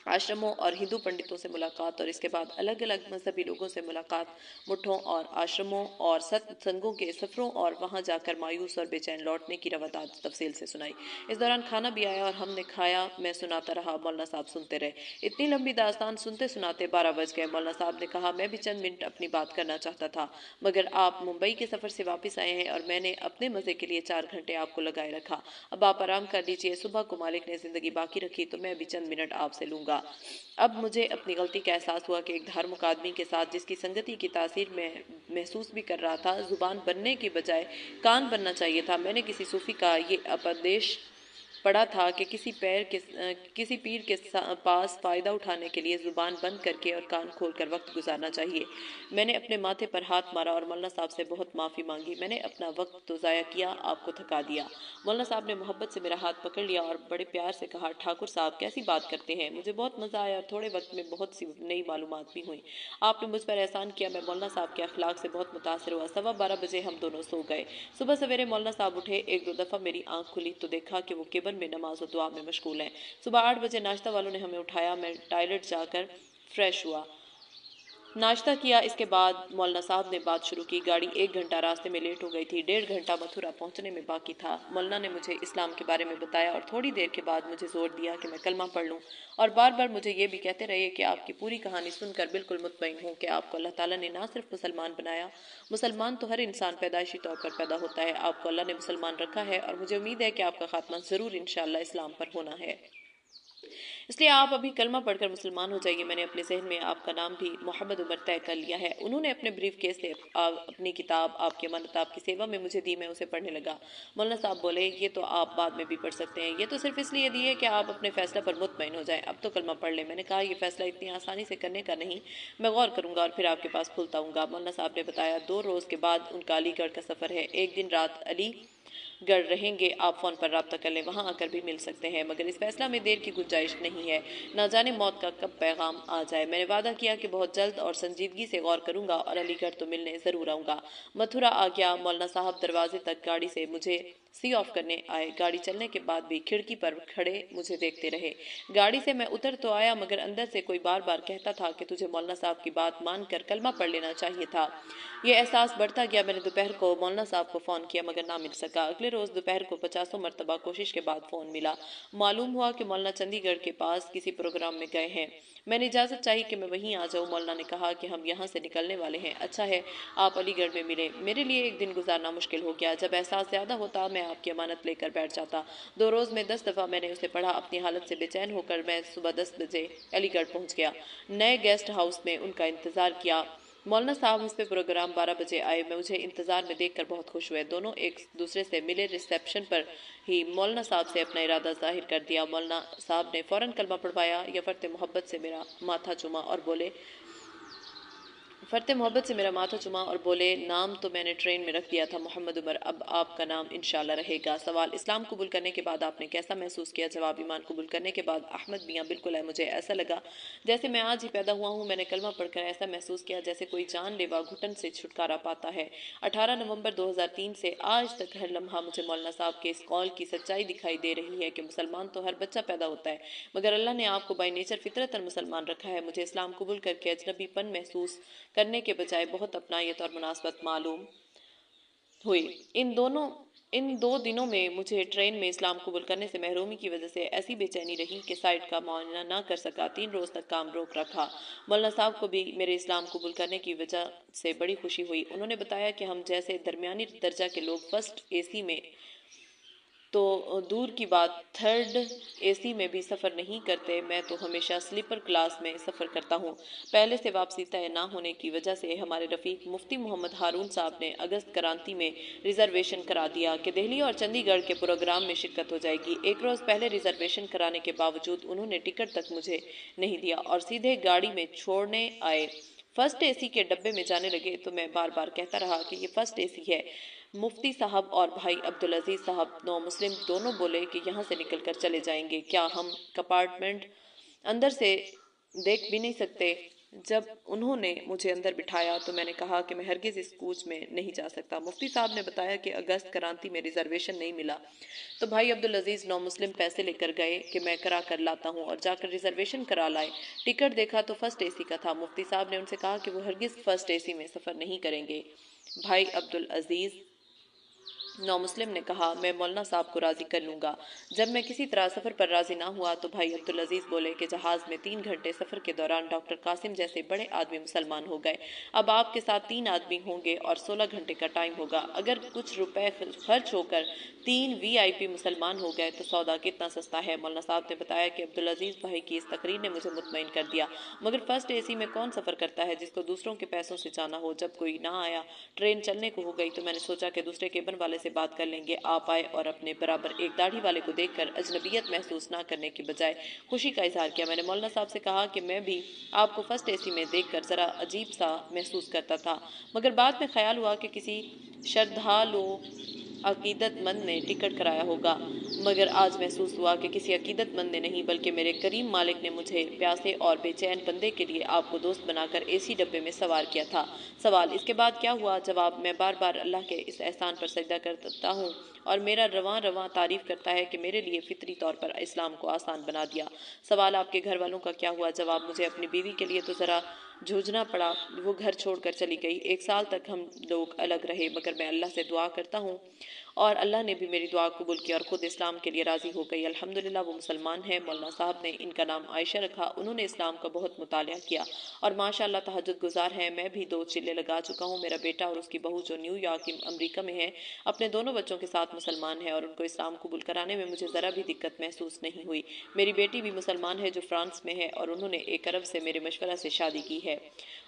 आश्रमों और हिंदू पंडितों से मुलाकात और इसके बाद अलग अलग मजहबी लोगों से मुलाकात, मुठों और आश्रमों और सत्संगों के सफ़रों और वहां जाकर मायूस और बेचैन लौटने की रवादात तफसील से सुनाई। इस दौरान खाना भी आया और हमने खाया। मैं सुनाता रहा, मौलाना साहब सुनते रहे। इतनी लंबी दास्तान सुनते सुनाते 12 बज गए। मौलाना साहब ने कहा, मैं भी चंद मिनट अपनी बात करना चाहता था, मगर आप मुंबई के सफ़र से वापस आए हैं और मैंने अपने मज़े के लिए 4 घंटे आपको लगाए रखा। अब आप आराम कर लीजिए, सुबह को मालिक ने ज़िंदगी बाकी रखी तो मैं भी चंद मिनट आपसे लूँगा। अब मुझे अपनी गलती का एहसास हुआ कि एक धार्मिक आदमी के साथ जिसकी संगति की तासीर में महसूस भी कर रहा था, जुबान बनने के बजाय कान बनना चाहिए था। मैंने किसी सूफी का ये उपदेश पढ़ा था कि किसी पीर के पास फ़ायदा उठाने के लिए ज़ुबान बंद करके और कान खोल कर वक्त गुजारना चाहिए। मैंने अपने माथे पर हाथ मारा और मौलाना साहब से बहुत माफ़ी मांगी। मैंने अपना वक्त तो ज़ाया किया, आपको थका दिया। मौलाना साहब ने मोहब्बत से मेरा हाथ पकड़ लिया और बड़े प्यार से कहा, ठाकुर साहब कैसी बात करते हैं। मुझे बहुत मज़ा आया और थोड़े वक्त में बहुत सी नई मालूमात भी हुई। आपने मुझ पर एहसान किया। मैं मौलाना साहब के अखलाक से बहुत मुतासर हुआ। 12:15 बजे हम दोनों सो गए। सुबह सवेरे मौलाना साहब उठे। एक दो दफ़ा मेरी आंख खुली तो देखा कि वो केबन में नमाज और दुआ में मशगूल हैं। सुबह 8 बजे नाश्ता वालों ने हमें उठाया। मैं टॉयलेट जाकर फ्रेश हुआ, नाश्ता किया। इसके बाद मौलाना साहब ने बात शुरू की। गाड़ी 1 घंटा रास्ते में लेट हो गई थी। 1.5 घंटा मथुरा पहुंचने में बाकी था। मौलाना ने मुझे इस्लाम के बारे में बताया और थोड़ी देर के बाद मुझे जोर दिया कि मैं कलमा पढ़ लूं और बार बार मुझे ये भी कहते रहे कि आपकी पूरी कहानी सुनकर बिल्कुल मुतमईन हूँ कि आपको अल्लाह ताला ने ना सिर्फ मुसलमान बनाया, मुसलमान तो हर इंसान पैदाइशी तौर पर पैदा होता है, आपको अल्लाह ने मुसलमान रखा है और मुझे उम्मीद है कि आपका खात्मा ज़रूर इंशाअल्लाह इस्लाम पर होना है, इसलिए आप अभी कलमा पढ़कर मुसलमान हो जाइए। मैंने अपने जहन में आपका नाम भी मोहम्मद उमर तय कर लिया है। उन्होंने अपने ब्रीफ केस से अपनी किताब आपकी अमानत आपकी सेवा में मुझे दी। मैं उसे पढ़ने लगा। मौलाना साहब बोले, ये तो आप बाद में भी पढ़ सकते हैं, ये तो सिर्फ इसलिए दी है कि आप अपने फैसला पर मुतमईन हो जाएं। अब तो कलमा पढ़ लें। मैंने कहा, ये फैसला इतनी आसानी से करने का नहीं, मैं गौर करूंगा और फिर आपके पास खुलता आऊँगा। मौलाना साहब ने बताया, 2 रोज़ के बाद उनका अलीगढ़ का सफ़र है। एक दिन रात अली गढ़ रहेंगे, आप फ़ोन पर रब्ता कर लें, वहाँ आकर भी मिल सकते हैं, मगर इस फैसला में देर की गुंजाइश नहीं है, ना जाने मौत का कब पैगाम आ जाए। मैंने वादा किया कि बहुत जल्द और संजीदगी से गौर करूंगा और अलीगढ़ तो मिलने ज़रूर आऊँगा। मथुरा आ गया। मौलाना साहब दरवाजे तक गाड़ी से मुझे सी ऑफ करने आए। गाड़ी चलने के बाद भी खिड़की पर खड़े मुझे देखते रहे। गाड़ी से मैं उतर तो आया, मगर अंदर से कोई बार बार कहता था कि तुझे मौलाना साहब की बात मानकर कलमा पढ़ लेना चाहिए था। यह एहसास बढ़ता गया। मैंने दोपहर को मौलाना साहब को फ़ोन किया, मगर ना मिल सका। अगले रोज़ दोपहर को 50 मरतबा कोशिश के बाद फ़ोन मिला। मालूम हुआ कि मौलाना चंडीगढ़ के पास किसी प्रोग्राम में गए हैं। मैंने इजाज़त चाही कि मैं वहीं आ जाऊँ। मौलाना ने कहा कि हम यहाँ से निकलने वाले हैं, अच्छा है आप अलीगढ़ में मिले। मेरे लिए एक दिन गुजारना मुश्किल हो गया। जब एहसास ज़्यादा होता मैं आपकी अमानत लेकर बैठ जाता। 2 रोज़ में 10 दफ़ा मैंने उसे पढ़ा। अपनी हालत से बेचैन होकर मैं सुबह 10 बजे अलीगढ़ पहुँच गया। नए गेस्ट हाउस में उनका इंतज़ार किया। मौलाना साहब इस पे प्रोग्राम 12 बजे आए। मैं मुझे इंतज़ार में देखकर बहुत खुश हुए। दोनों एक दूसरे से मिले। रिसेप्शन पर ही मौलाना साहब से अपना इरादा जाहिर कर दिया। मौलाना साहब ने फ़ौरन कलमा पढ़वाया। या फ़र्ते मोहब्बत से मेरा माथा चूमा और बोले, नाम तो मैंने ट्रेन में रख दिया था, मोहम्मद उमर, अब आपका नाम इंशाल्लाह रहेगा। सवाल, इस्लाम कबूल करने के बाद आपने कैसा महसूस किया। जवाब, ईमान कबूल करने के बाद अहमद मियाँ बिल्कुल है, मुझे ऐसा लगा जैसे मैं आज ही पैदा हुआ हूँ। मैंने कलमा पढ़कर ऐसा महसूस किया जैसे कोई जानलेवा घुटन से छुटकारा पाता है। 18 नवंबर 2003 से आज तक हर लम्हा मुझे मौलाना साहब के इस कौल की सच्चाई दिखाई दे रही है कि मुसलमान तो हर बच्चा पैदा होता है, मगर अल्लाह ने आपको बाई नेचर फितरतन मुसलमान रखा है। मुझे इस्लाम कबूल करके अजनबीपन महसूस करने के बजाय बहुत अपनायत और मुनासबत मालूम हुई। इन 2 दिनों में मुझे ट्रेन में इस्लाम कबूल करने से महरूमी की वजह से ऐसी बेचैनी रही कि साइड का मुआयना ना कर सका। 3 रोज़ तक काम रोक रखा। मौलाना साहब को भी मेरे इस्लाम कबूल करने की वजह से बड़ी खुशी हुई। उन्होंने बताया कि हम जैसे दरमियानी दर्जा के लोग फर्स्ट एसी में तो दूर की बात थर्ड एसी में भी सफ़र नहीं करते। मैं तो हमेशा स्लीपर क्लास में सफ़र करता हूँ। पहले से वापसी तय ना होने की वजह से हमारे रफ़ीक मुफ्ती मोहम्मद हारून साहब ने अगस्त क्रांति में रिजर्वेशन करा दिया कि दिल्ली और चंडीगढ़ के प्रोग्राम में शिरकत हो जाएगी। 1 रोज़ पहले रिजर्वेशन कराने के बावजूद उन्होंने टिकट तक मुझे नहीं दिया और सीधे गाड़ी में छोड़ने आए। फर्स्ट एसी के डब्बे में जाने लगे तो मैं बार बार कहता रहा कि ये फर्स्ट एसी है। मुफ्ती साहब और भाई अब्दुल अजीज साहब नौ मुस्लिम दोनों बोले कि यहाँ से निकलकर चले जाएंगे, क्या हम कंपार्टमेंट अंदर से देख भी नहीं सकते। जब उन्होंने मुझे अंदर बिठाया तो मैंने कहा कि मैं हरगिज़ इस कूच में नहीं जा सकता। मुफ्ती साहब ने बताया कि अगस्त क्रांति में रिजर्वेशन नहीं मिला। तो भाई अब्दुल अजीज़ नौ मुस्लिम पैसे लेकर गए कि मैं करा कर लाता हूँ, और जाकर रिजर्वेशन करा लाए। टिकट देखा तो फर्स्ट एसी का था। मुफ्ती साहब ने उनसे कहा कि वो हरगिज़ फर्स्ट एसी में सफ़र नहीं करेंगे। भाई अब्दुल अजीज़ नौ मुस्लिम ने कहा, मैं मौलाना साहब को राज़ी कर लूँगा। जब मैं किसी तरह सफ़र पर राज़ी ना हुआ तो भाई अब्दुल अजीज़ बोले कि जहाज़ में 3 घंटे सफ़र के दौरान डॉक्टर कासिम जैसे बड़े आदमी मुसलमान हो गए। अब आपके साथ 3 आदमी होंगे और 16 घंटे का टाइम होगा। अगर कुछ रुपए खर्च होकर 3 वीआईपी मुसलमान हो गए तो सौदा कितना सस्ता है। मौलाना साहब ने बताया कि अब्दुल अजीज़ भाई की इस तकरीर ने मुझे मुतमईन कर दिया। मगर फर्स्ट एसी में कौन सफ़र करता है जिसको दूसरों के पैसों से जाना हो। जब कोई ना आया, ट्रेन चलने को हो गई, तो मैंने सोचा कि दूसरे केबिन वाले से बात कर लेंगे। आप आए और अपने बराबर एक दाढ़ी वाले को देखकर अजनबियत महसूस ना करने के बजाय खुशी का इजहार किया। मैंने मौलाना साहब से कहा कि मैं भी आपको फर्स्ट एसी में देखकर ज़रा अजीब सा महसूस करता था, मगर बाद में ख्याल हुआ कि किसी श्रद्धालु अकीदतमंद ने टिकट कराया होगा। मगर आज महसूस हुआ कि किसी अकीदतमंद ने नहीं, बल्कि मेरे करीम मालिक ने मुझे प्यासे और बेचैन बंदे के लिए आपको दोस्त बनाकर एसी डब्बे में सवार किया था। सवाल, इसके बाद क्या हुआ? जवाब, मैं बार बार अल्लाह के इस एहसान पर सजदा करता हूँ और मेरा रवां रवां तारीफ करता है कि मेरे लिए फितरी तौर पर इस्लाम को आसान बना दिया। सवाल, आपके घर वालों का क्या हुआ? जवाब, मुझे अपनी बीवी के लिए तो ज़रा जूझना पड़ा, वो घर छोड़कर चली गई। 1 साल तक हम लोग अलग रहे, मगर मैं अल्लाह से दुआ करता हूँ और अल्लाह ने भी मेरी दुआ कबूल की और ख़ुद इस्लाम के लिए राज़ी हो गई। अल्हम्दुलिल्लाह वो मुसलमान है। मौलाना साहब ने इनका नाम आयशा रखा। उन्होंने इस्लाम का बहुत मुतालिया किया और माशाअल्लाह तहज्जुद गुजार हैं। मैं भी 2 चिल्ले लगा चुका हूँ। मेरा बेटा और उसकी बहू जो न्यूयॉर्क अमरीका में है, अपने दोनों बच्चों के साथ मुसलमान है और उनको इस्लाम कबूल कराने में मुझे ज़रा भी दिक्कत महसूस नहीं हुई। मेरी बेटी भी मुसलमान है जो फ्रांस में है और उन्होंने एक अरब से मेरे मशवरा से शादी की है।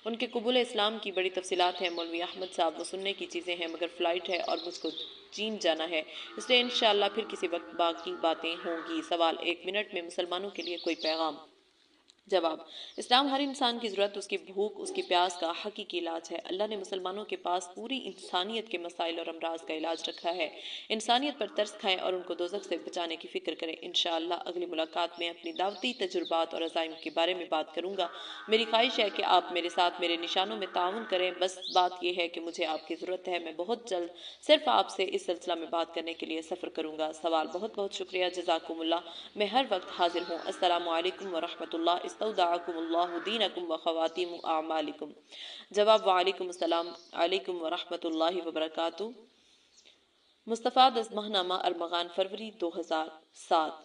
उनके कबूल इस्लाम की बड़ी तफसीलात हैं मौलवी अहमद साहब, वो सुनने की चीज़ें हैं, मगर फ़्लाइट है और मुझको चीन जाना है, इसलिए इंशाअल्लाह फिर किसी वक्त बाकी बातें होंगी। सवाल, 1 मिनट में मुसलमानों के लिए कोई पैगाम? जवाब, इस्लाम हर इंसान की ज़रूरत, उसकी भूख, उसकी प्यास का हकीकी इलाज है। अल्लाह ने मुसलमानों के पास पूरी इंसानियत के मसाइल और अमराज का इलाज रखा है। इंसानियत पर तरस खाएं और उनको दोज़ख से बचाने की फ़िक्र करें। इंशाअल्लाह अगली मुलाकात में अपनी दावती तजुर्बात और अज़ाइम के बारे में बात करूँगा। मेरी ख्वाहिश है कि आप मेरे साथ मेरे निशानों में ताउन करें। बस बात यह है कि मुझे आपकी ज़रूरत है। मैं बहुत जल्द सिर्फ आपसे इस सिलसिला में बात करने के लिए सफ़र करूँगा। सवाल, बहुत बहुत शुक्रिया, जज़ाकुमुल्लाह, मैं हर वक्त हाजिर हूँ। अस्सलामु अलैकुम व रहमतुल्लाह, इस्तौदअकुमुल्लाहु दीनकुम व ख़वातीमु अअमालिकुम। जवाब, वालेकुम अस्सलाम अलैकुम व रहमतुल्लाहि व बरकातुहू। मुस्तफ़ा दस्तमाहनामा अरमग़ान, फरवरी 2007।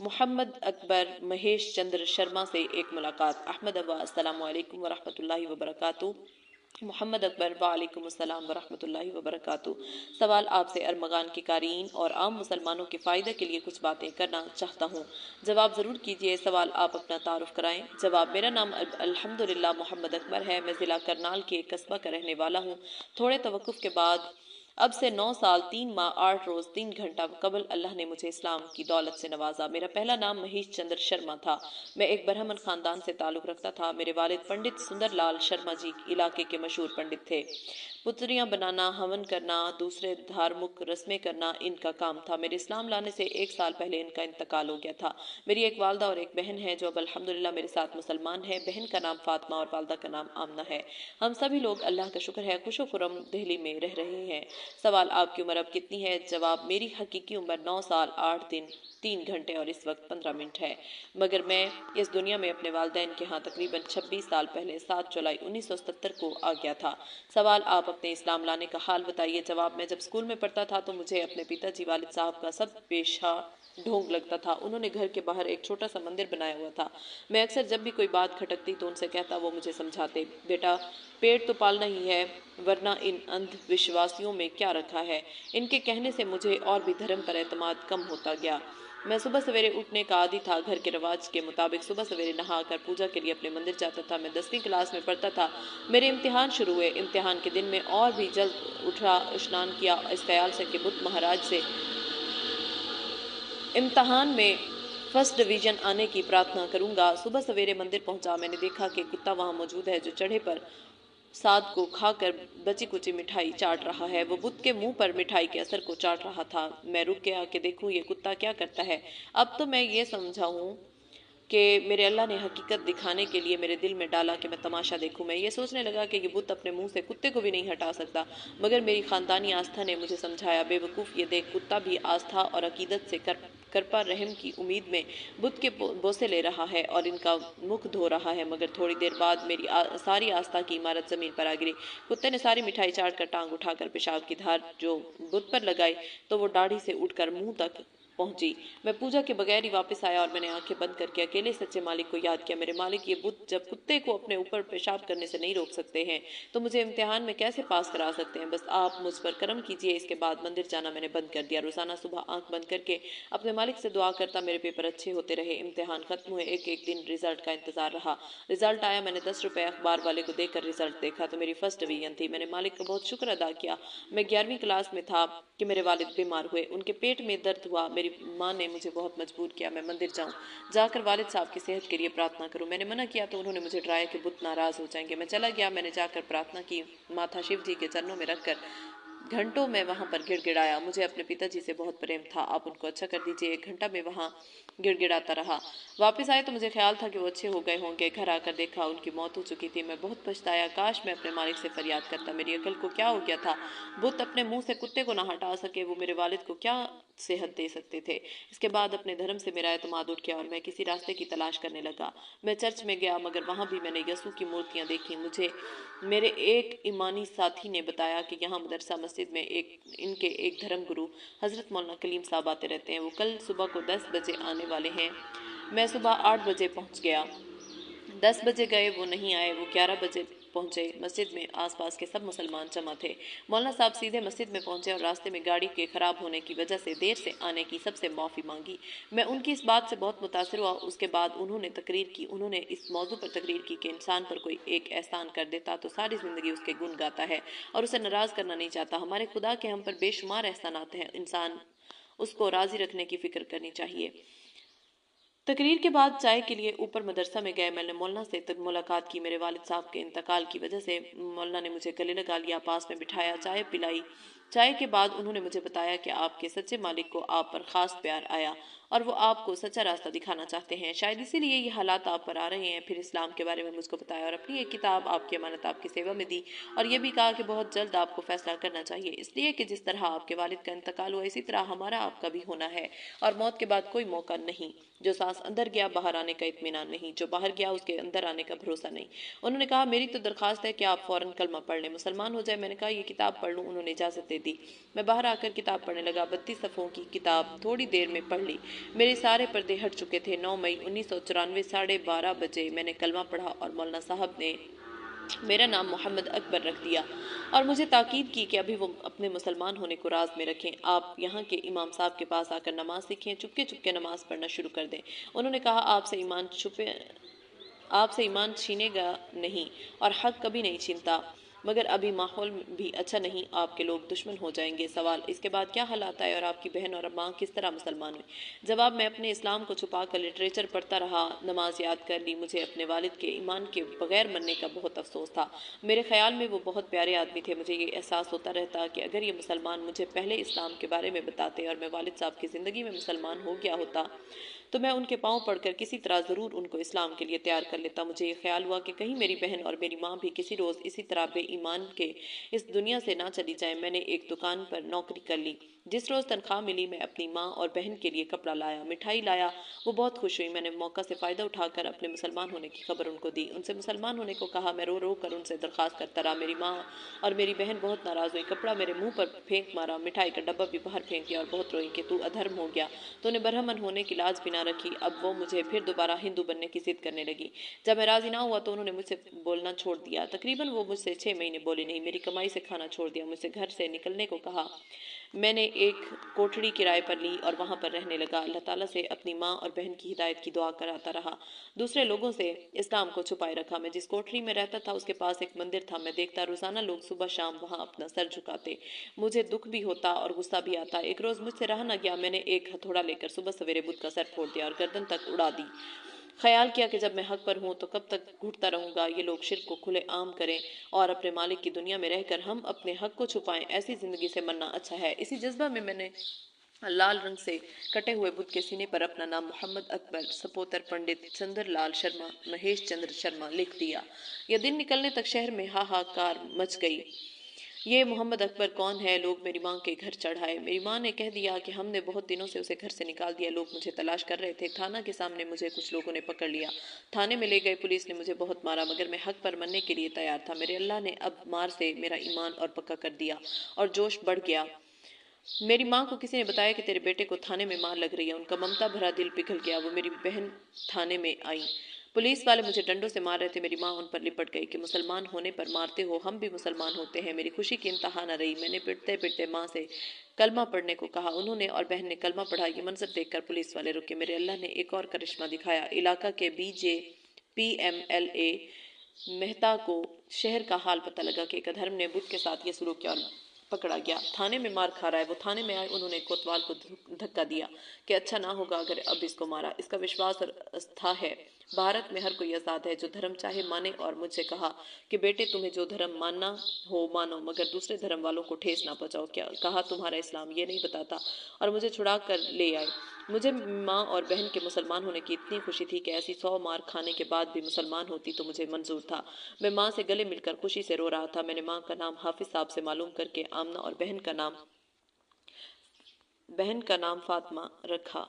मोहम्मद अकबर महेश चंद्र शर्मा से एक मुलाकात। अहमद अब्बा, अस्सलामु अलैकुम व रहमतुल्लाहि व बरकातुहू। मोहम्मद अकबर, वालेकुम अस्सलाम व रहमतुल्लाहि व बरकातुहू। सवाल, आपसे अरमग़ान के क़ारीन और आम मुसलमानों के फ़ायदे के लिए कुछ बातें करना चाहता हूँ। जवाब, ज़रूर कीजिए। सवाल, आप अपना तारुफ कराएं। जवाब, मेरा नाम अल्हम्दुलिल्लाह मोहम्मद अकबर है। मैं ज़िला करनाल के एक कस्बा का रहने वाला हूँ। थोड़े तवक्कुफ़ के बाद अब से 9 साल 3 माह 8 रोज़ 3 घंटा कबल अल्लाह ने मुझे इस्लाम की दौलत से नवाजा। मेरा पहला नाम महेश चंद्र शर्मा था। मैं एक ब्राह्मण ख़ानदान से ताल्लुक़ रखता था। मेरे वालिद पंडित सुंदरलाल शर्मा जी इलाके के मशहूर पंडित थे। पुतलियाँ बनाना, हवन करना, दूसरे धार्मिक रस्में करना इनका काम था। मेरे इस्लाम लाने से 1 साल पहले इनका इंतकाल हो गया था। मेरी एक वालदा और एक बहन है जो अब अल्हम्दुलिल्लाह मेरे साथ मुसलमान है। बहन का नाम फातिमा और वालदा का नाम आमना है। हम सभी लोग अल्लाह का शुक्र है खुशो खुरम दिल्ली में रह रहे हैं। सवाल, आपकी उम्र अब कितनी है? जवाब, मेरी हकीकी उम्र 9 साल 8 दिन 3 घंटे और इस वक्त 15 मिनट है, मगर मैं इस दुनिया में अपने वालिदैन के यहाँ तकरीबन 26 साल पहले 7 जुलाई 1977 को आ गया था। सवाल, आप अपने इस्लाम लाने का हाल बताइए। जवाब, मैं जब स्कूल में पढ़ता था तो मुझे अपने पिताजी वालिद साहब का सब पेशा ढोंग लगता था। उन्होंने घर के बाहर एक छोटा सा मंदिर बनाया हुआ था। मैं अक्सर जब भी कोई बात खटकती तो उनसे कहता, वो मुझे समझाते, बेटा पेट तो पालना ही है, वरना इन अंधविश्वासियों में क्या रखा है। इनके कहने से मुझे और भी धर्म पर एतमाद कम होता गया। मैं सुबह सवेरे उठने का आदी था। घर के रिवाज के मुताबिक सुबह सवेरे नहाकर पूजा के लिए अपने मंदिर जाता था। मैं 10वीं क्लास में पढ़ता था। मेरे इम्तिहान शुरू हुए। इम्तिहान के दिन में और भी जल्द उठा, स्नान किया इस ख्याल से कि बुद्ध महाराज से इम्तिहान में फर्स्ट डिवीज़न आने की प्रार्थना करूंगा। सुबह सवेरे मंदिर पहुंचा। मैंने देखा कि कुत्ता वहां मौजूद है जो चढ़े पर साद को खाकर बची कुची मिठाई चाट रहा है। वो बुत के मुंह पर मिठाई के असर को चाट रहा था। मैं रुक गया कि देखूं ये कुत्ता क्या करता है। अब तो मैं ये समझा हूं कि मेरे अल्लाह ने हकीकत दिखाने के लिए मेरे दिल में डाला कि मैं तमाशा देखूं। मैं ये सोचने लगा कि ये बुत अपने मुंह से कुत्ते को भी नहीं हटा सकता, मगर मेरी खानदानी आस्था ने मुझे समझाया, बेवकूफ़, ये देख, कुत्ता भी आस्था और अकीदत से करपा रहम की उम्मीद में बुत के बोसे ले रहा है और इनका मुख धो रहा है। मगर थोड़ी देर बाद मेरी सारी आस्था की इमारत जमीन पर आ गिरी। कुत्ते ने सारी मिठाई चाट कर टांग उठाकर पेशाब की धार जो बुत पर लगाई तो वो दाढ़ी से उठकर मुंह तक पहुंची। मैं पूजा के बगैर ही वापस आया और मैंने आंखें बंद करके अकेले सच्चे मालिक को याद किया। मेरे मालिक, ये बुत जब कुत्ते को अपने ऊपर पेशाब करने से नहीं रोक सकते हैं तो मुझे इम्तिहान में कैसे पास करा सकते हैं। बस आप मुझ पर करम कीजिए। इसके बाद मंदिर जाना मैंने बंद कर दिया। रोजाना सुबह आंख बंद करके अपने मालिक से दुआ करता। मेरे पेपर अच्छे होते रहे। इम्तिहान खत्म हुए। एक एक दिन रिजल्ट का इंतजार रहा। रिजल्ट आया। मैंने 10 रुपए अखबार वाले को देकर रिजल्ट देखा तो मेरी फर्स्ट डिवीजन थी। मैंने मालिक का बहुत शुक्र अदा किया। मैं 11वीं क्लास में था कि मेरे वालिद बीमार हुए। उनके पेट में दर्द हुआ। मेरी माँ ने मुझे बहुत मजबूर किया मैं मंदिर जाऊं, जाकर वालिद साहब की सेहत के लिए प्रार्थना करूं। मैंने मना किया तो उन्होंने मुझे डराया कि बुत नाराज हो जाएंगे। मैं चला गया। मैंने जाकर प्रार्थना की। माथा शिव जी के चरणों में रखकर घंटों में वहां पर गिड़गिड़ाया। मुझे अपने पिताजी से बहुत प्रेम था, आप उनको अच्छा कर दीजिए। 1 घंटा में वहां गिड़गिड़ाता रहा। वापस आए तो मुझे ख्याल था कि वो अच्छे हो गए होंगे। घर आकर देखा उनकी मौत हो चुकी थी। मैं बहुत पछताया। काश मैं अपने मालिक से फरियाद करता। मेरी अकल को क्या हो गया था। बुत अपने मुंह से कुत्ते को ना हटा सके, वो मेरे वालिद को क्या सेहत दे सकते थे। इसके बाद अपने धर्म से मेरा एतमाद उठ गया और मैं किसी रास्ते की तलाश करने लगा। मैं चर्च में गया मगर वहां भी मैंने यसू की मूर्तियां देखी। मुझे मेरे एक ईमानी साथी ने बताया कि यहाँ मदरसा मस्जिद में इनके एक धर्म गुरु हजरत मौलाना कलीम साहब आते रहते हैं। वो कल सुबह को 10 बजे आने वाले हैं। मैं सुबह 8 बजे पहुंच गया। 10 बजे गए, वो नहीं आए। वो 11 बजे पहुंचे। मस्जिद में आसपास के सब मुसलमान जमा थे। मौलाना साहब सीधे मस्जिद में पहुंचे और रास्ते में गाड़ी के खराब होने की वजह से देर से आने की सबसे माफ़ी मांगी। मैं उनकी इस बात से बहुत मुतासिर हुआ। उसके बाद उन्होंने तकरीर की। उन्होंने इस मौजू पर तकरीर की कि इंसान पर कोई एक एहसान कर देता तो सारी ज़िंदगी उसके गुण गाता है और उसे नाराज़ करना नहीं चाहता। हमारे खुदा के हम पर बेशुमार एहसानात हैं, इंसान उसको राज़ी रखने की फ़िक्र करनी चाहिए। तकरीर के बाद चाय के लिए ऊपर मदरसा में गए। मैंने मौलाना से तक मुलाकात की। मेरे वालिद साहब के इंतकाल की वजह से मौलाना ने मुझे गले लगा लिया, पास में बिठाया, चाय पिलाई। चाय के बाद उन्होंने मुझे बताया कि आपके सच्चे मालिक को आप पर खास प्यार आया और वो आपको सच्चा रास्ता दिखाना चाहते हैं। शायद इसीलिए ये हालात आप पर आ रहे हैं। फिर इस्लाम के बारे में मुझको बताया और अपनी एक किताब आपकी अमानत आपकी सेवा में दी और ये भी कहा कि बहुत जल्द आपको फैसला करना चाहिए, इसलिए कि जिस तरह आपके वालिद का इंतकाल हुआ इसी तरह हमारा आपका भी होना है और मौत के बाद कोई मौका नहीं। जो सांस अंदर गया बाहर आने का इत्मीनान नहीं, जो बाहर गया उसके अंदर आने का भरोसा नहीं। उन्होंने कहा, मेरी तो दरखास्त है कि आप फौरन कलमा पढ़ लें, मुसलमान हो जाए। मैंने कहा, ये किताब पढ़ लूँ? उन्होंने इजाज़त दे दी। मैं बाहर आकर किताब पढ़ने लगा। 32 सफ़ों की किताब थोड़ी देर में पढ़ ली। मेरे सारे पर्दे हट चुके थे। 9 मई 1994 12:30 बजे मैंने कलमा पढ़ा और मौलाना साहब ने मेरा नाम मोहम्मद अकबर रख दिया और मुझे ताकीद की कि अभी वो अपने मुसलमान होने को राज में रखें। आप यहाँ के इमाम साहब के पास आकर नमाज सीखें, चुपके चुपके नमाज पढ़ना शुरू कर दें। उन्होंने कहा, आपसे ईमान छीनेगा नहीं और हक कभी नहीं छीनता, मगर अभी माहौल भी अच्छा नहीं, आपके लोग दुश्मन हो जाएंगे। सवाल, इसके बाद क्या हालात आए और आपकी बहन और माँ किस तरह मुसलमान हुई? जवाब, मैं अपने इस्लाम को छुपा कर लिटरेचर पढ़ता रहा, नमाज याद कर ली। मुझे अपने वालिद के ईमान के बगैर मरने का बहुत अफसोस था। मेरे ख्याल में वो बहुत प्यारे आदमी थे। मुझे ये एहसास होता रहता कि अगर ये मुसलमान मुझे पहले इस्लाम के बारे में बताते और मैं वालिद साहब की ज़िंदगी में मुसलमान हो गया होता तो मैं उनके पाँव पड़कर किसी तरह ज़रूर उनको इस्लाम के लिए तैयार कर लेता। मुझे ये ख्याल हुआ कि कहीं मेरी बहन और मेरी माँ भी किसी रोज़ इसी तरह बेईमान के इस दुनिया से ना चली जाए। मैंने एक दुकान पर नौकरी कर ली। जिस रोज़ तनख्वाह मिली मैं अपनी माँ और बहन के लिए कपड़ा लाया, मिठाई लाया। वो बहुत खुश हुई। मैंने मौका से फ़ायदा उठाकर अपने मुसलमान होने की खबर उनको दी, उनसे मुसलमान होने को कहा। मैं रो रो कर उनसे दरख्वास्त करता रहा। मेरी माँ और मेरी बहन बहुत नाराज़ हुई, कपड़ा मेरे मुंह पर फेंक मारा, मिठाई का डब्बा भी बाहर फेंक दिया और बहुत रोई कि तू अधर्म हो गया, तूने ब्राह्मण होने की लाज भी ना रखी। अब वो मुझे फिर दोबारा हिंदू बनने की जिद करने लगी। जब मैं राजी ना हुआ तो उन्होंने मुझसे बोलना छोड़ दिया। तकरीबन वो मुझसे 6 महीने बोली नहीं। मेरी कमाई से खाना छोड़ दिया, मुझसे घर से निकलने को कहा। मैंने एक कोठड़ी किराए पर ली और वहां पर रहने लगा। अल्लाह ताला से अपनी माँ और बहन की हिदायत की दुआ कराता रहा। दूसरे लोगों से इस्लाम को छुपाए रखा। मैं जिस कोठड़ी में रहता था उसके पास एक मंदिर था। मैं देखता रोजाना लोग सुबह शाम वहां अपना सर झुकाते। मुझे दुख भी होता और गुस्सा भी आता। एक रोज मुझसे रहा न गया। मैंने एक हथौड़ा लेकर सुबह सवेरे बुत का सर फोड़ दिया और गर्दन तक उड़ा दी। خیال کیا کہ جب میں حق پر ہوں تو کب تک گھٹتا رہوں گا. یہ لوگ شرک کو کھلے عام کریں اور اپنے مالک کی دنیا میں رہ کر ہم اپنے حق کو چھپائیں. ایسی زندگی سے مرنا اچھا ہے. اسی جذبہ میں نے لال رنگ سے کٹے ہوئے بدھ کے سینے پر اپنا نام محمد اکبر سپوتر پنڈت چندر لال شرما مہیش چندر شرما لکھ دیا. یہ دن نکلنے تک شہر میں ہاہاکار مچ گئی. یہ محمد اکبر کون ہے؟ لوگ میری ماں کے گھر چڑھائے. میری ماں نے کہہ دیا کہ ہم نے بہت دنوں سے اسے گھر سے نکال دیا. لوگ مجھے تلاش کر رہے تھے. تھانہ کے سامنے مجھے کچھ لوگوں نے پکڑ لیا. تھانے میں لے گئے. پولیس نے مجھے بہت مارا مگر میں حق پر مرنے کے لیے تیار تھا. میرے اللہ نے اب مار سے میرا ایمان اور پکا کر دیا اور جوش بڑھ گیا. میری ماں کو کسی نے بتایا کہ تیرے بیٹے کو تھانے میں مار لگ رہی ہے. ان کا ممتا بھرا دل پگھل گیا. وہ میری بہن تھانے میں آئی. پولیس والے مجھے ڈنڈوں سے مار رہے تھے. میری ماں ان پر لپٹ گئی کہ مسلمان ہونے پر مارتے ہو، ہم بھی مسلمان ہوتے ہیں. میری خوشی کی انتہا نہ رہی. میں نے پٹتے پٹتے ماں سے کلمہ پڑھنے کو کہا. انہوں نے اور بہن نے کلمہ پڑھا. یہ منظر دیکھ کر پولیس والے رکے. میرے اللہ نے ایک اور کرشمہ دکھایا. علاقہ کے BJP MLA مہتا کو شہر کا حال پتہ لگا کہ ایک ادھرم نے بدھ کے ساتھ یہ سلوک کیا اور پکڑا گیا. تھانے میں مار کھا رہا ہے. وہ تھانے میں آئے. انہوں نے کوتوال کو دھکا دیا کہ اچھا نہ ہوگا اگر اب اس کو مارا. اس کا وشواس اور آستھا ہے. بھارت میں ہر کوئی آزاد ہے. جو دھرم چاہے مانے. اور مجھ سے کہا کہ بیٹے تمہیں جو دھرم ماننا ہو مانو مگر دوسرے دھرم والوں کو ٹھیس نہ پہنچاؤ. کہا تمہارا اسلام یہ نہیں بتاتا اور مجھے چھڑا کر لے آئے. مجھے ماں اور بہن کے مسلمان ہونے کی اتنی خوشی تھی کہ ایسی 100 مار کھانے کے بعد بھی مسلمان ہوتی تو مجھے منظور تھا. میں ماں سے گلے مل کر خوشی سے رو رہا تھا. میں نے ماں کا نام حافظ صاحب سے معلوم کر کے آمنہ اور بہن کا نام فاطمہ رکھا.